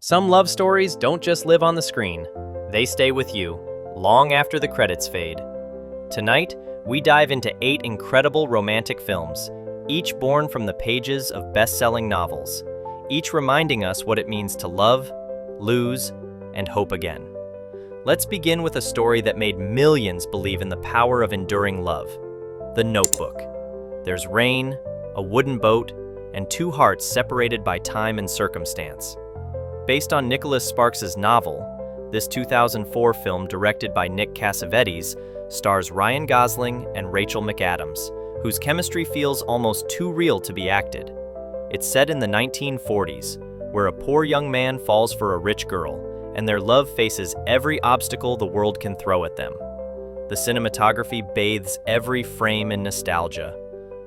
Some love stories don't just live on the screen, they stay with you, long after the credits fade. Tonight, we dive into 8 incredible romantic films, each born from the pages of best-selling novels, each reminding us what it means to love, lose, and hope again. Let's begin with a story that made millions believe in the power of enduring love, The Notebook. There's rain, a wooden boat, and 2 hearts separated by time and circumstance. Based on Nicholas Sparks's novel, this 2004 film directed by Nick Cassavetes stars Ryan Gosling and Rachel McAdams, whose chemistry feels almost too real to be acted. It's set in the 1940s, where a poor young man falls for a rich girl, and their love faces every obstacle the world can throw at them. The cinematography bathes every frame in nostalgia.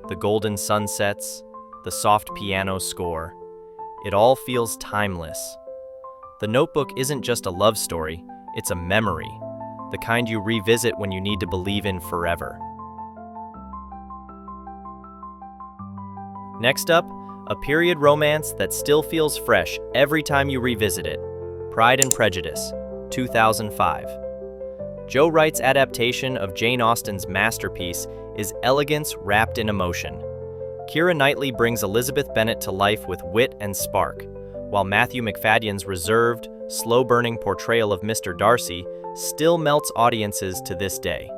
The golden sunsets, the soft piano score. It all feels timeless. The Notebook isn't just a love story, it's a memory, the kind you revisit when you need to believe in forever. Next up, a period romance that still feels fresh every time you revisit it, Pride and Prejudice, 2005. Joe Wright's adaptation of Jane Austen's masterpiece is elegance wrapped in emotion. Keira Knightley brings Elizabeth Bennet to life with wit and spark, while Matthew Macfadyen's reserved, slow-burning portrayal of Mr. Darcy still melts audiences to this day.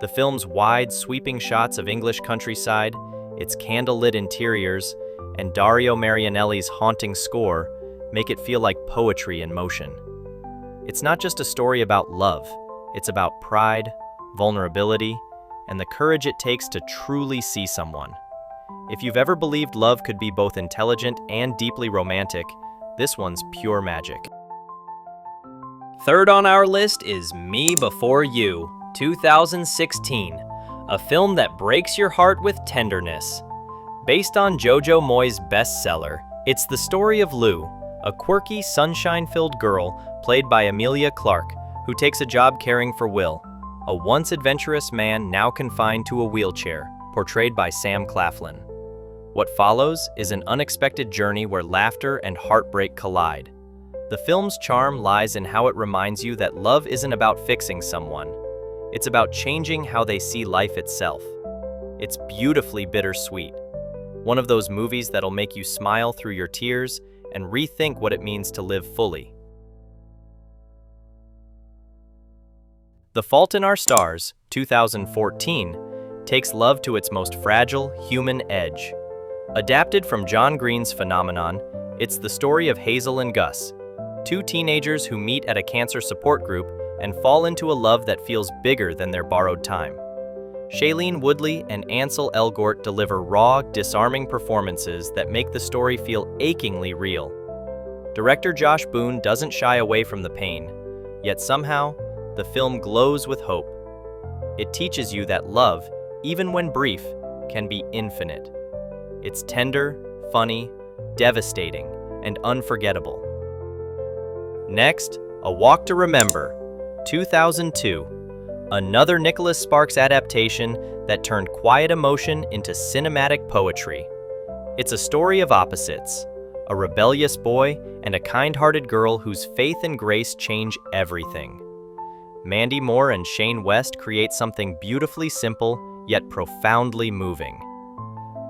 The film's wide, sweeping shots of English countryside, its candlelit interiors, and Dario Marianelli's haunting score make it feel like poetry in motion. It's not just a story about love, it's about pride, vulnerability, and the courage it takes to truly see someone. If you've ever believed love could be both intelligent and deeply romantic, this one's pure magic. Third on our list is Me Before You, 2016, a film that breaks your heart with tenderness. Based on Jojo Moyes' bestseller, it's the story of Lou, a quirky, sunshine-filled girl played by Emilia Clarke, who takes a job caring for Will, a once adventurous man now confined to a wheelchair, portrayed by Sam Claflin. What follows is an unexpected journey where laughter and heartbreak collide. The film's charm lies in how it reminds you that love isn't about fixing someone. It's about changing how they see life itself. It's beautifully bittersweet. One of those movies that'll make you smile through your tears and rethink what it means to live fully. The Fault in Our Stars, 2014, takes love to its most fragile, human edge. Adapted from John Green's Phenomenon, it's the story of Hazel and Gus, 2 teenagers who meet at a cancer support group and fall into a love that feels bigger than their borrowed time. Shailene Woodley and Ansel Elgort deliver raw, disarming performances that make the story feel achingly real. Director Josh Boone doesn't shy away from the pain, yet somehow, the film glows with hope. It teaches you that love, even when brief, can be infinite. It's tender, funny, devastating, and unforgettable. Next, A Walk to Remember, 2002, another Nicholas Sparks adaptation that turned quiet emotion into cinematic poetry. It's a story of opposites, a rebellious boy and a kind-hearted girl whose faith and grace change everything. Mandy Moore and Shane West create something beautifully simple yet profoundly moving.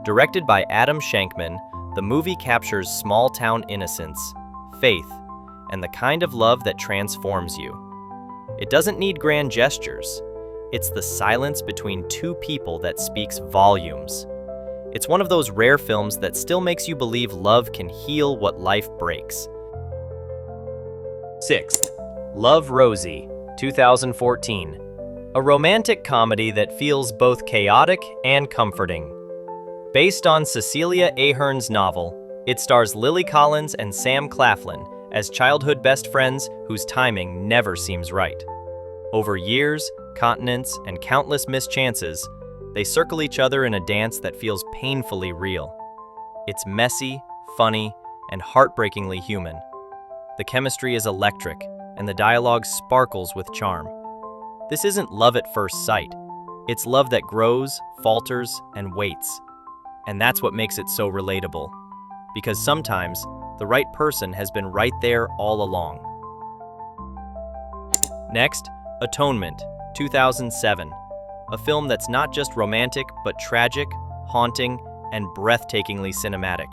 Directed by Adam Shankman, the movie captures small-town innocence, faith, and the kind of love that transforms you. It doesn't need grand gestures. It's the silence between 2 people that speaks volumes. It's one of those rare films that still makes you believe love can heal what life breaks. 6th, Love, Rosie, 2014, a romantic comedy that feels both chaotic and comforting. Based on Cecilia Ahern's novel, it stars Lily Collins and Sam Claflin as childhood best friends whose timing never seems right. Over years, continents, and countless missed chances, they circle each other in a dance that feels painfully real. It's messy, funny, and heartbreakingly human. The chemistry is electric, and the dialogue sparkles with charm. This isn't love at first sight. It's love that grows, falters, and waits. And that's what makes it so relatable. Because sometimes, the right person has been right there all along. Next, Atonement, 2007, a film that's not just romantic but tragic, haunting, and breathtakingly cinematic.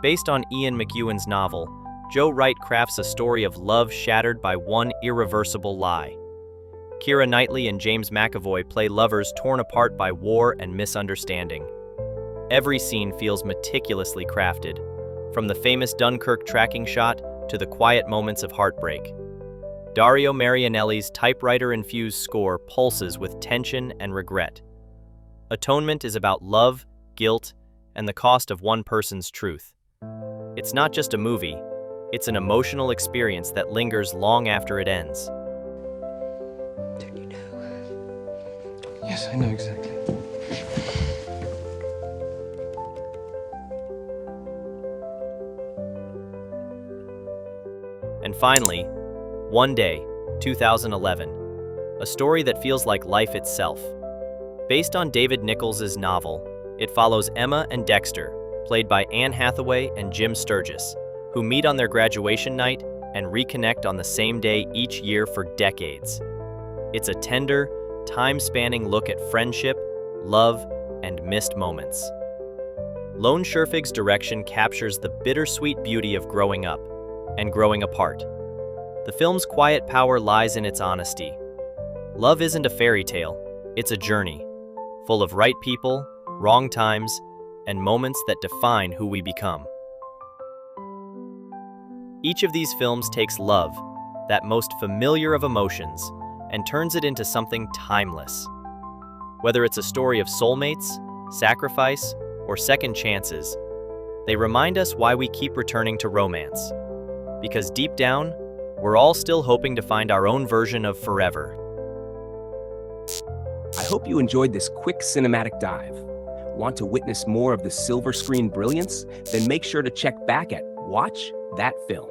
Based on Ian McEwan's novel, Joe Wright crafts a story of love shattered by one irreversible lie. Keira Knightley and James McAvoy play lovers torn apart by war and misunderstanding. Every scene feels meticulously crafted, from the famous Dunkirk tracking shot to the quiet moments of heartbreak. Dario Marianelli's typewriter-infused score pulses with tension and regret. Atonement is about love, guilt, and the cost of one person's truth. It's not just a movie, it's an emotional experience that lingers long after it ends. Don't you know? Yes, I know exactly. And finally, One Day, 2011, a story that feels like life itself. Based on David Nichols's novel, it follows Emma and Dexter, played by Anne Hathaway and Jim Sturgis, who meet on their graduation night and reconnect on the same day each year for decades. It's a tender, time-spanning look at friendship, love, and missed moments. Lone Scherfig's direction captures the bittersweet beauty of growing up and growing apart. The film's quiet power lies in its honesty. Love isn't a fairy tale, it's a journey, full of right people, wrong times, and moments that define who we become. Each of these films takes love, that most familiar of emotions, and turns it into something timeless. Whether it's a story of soulmates, sacrifice, or second chances, they remind us why we keep returning to romance. Because deep down, we're all still hoping to find our own version of forever. I hope you enjoyed this quick cinematic dive. Want to witness more of the silver screen brilliance? Then make sure to check back at Watch That Film.